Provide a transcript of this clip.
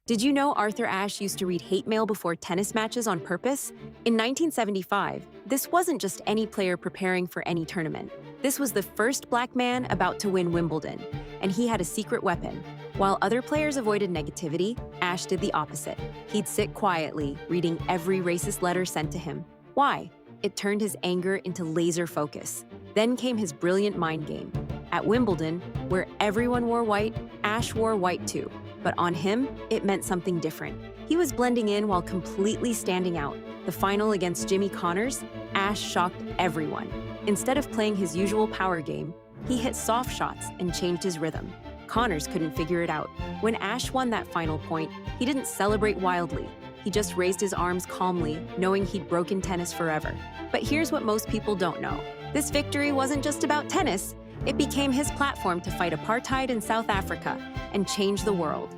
Did you know Arthur Ashe used to read hate mail before tennis matches on purpose? In 1975, this wasn't just any player preparing for any tournament. This was the first black man about to win Wimbledon, and he had a secret weapon. While other players avoided negativity, Ashe did the opposite. He'd sit quietly, reading every racist letter sent to him. Why? It turned his anger into laser focus. Then came his brilliant mind game. At Wimbledon, where everyone wore white, Ashe wore white too. But on him, it meant something different. He was blending in while completely standing out. The final against Jimmy Connors, Ashe shocked everyone. Instead of playing his usual power game, he hit soft shots and changed his rhythm. Connors couldn't figure it out. When Ashe won that final point, he didn't celebrate wildly. He just raised his arms calmly, knowing he'd broken tennis forever. But here's what most people don't know. This victory wasn't just about tennis. It became his platform to fight apartheid in South Africa and change the world.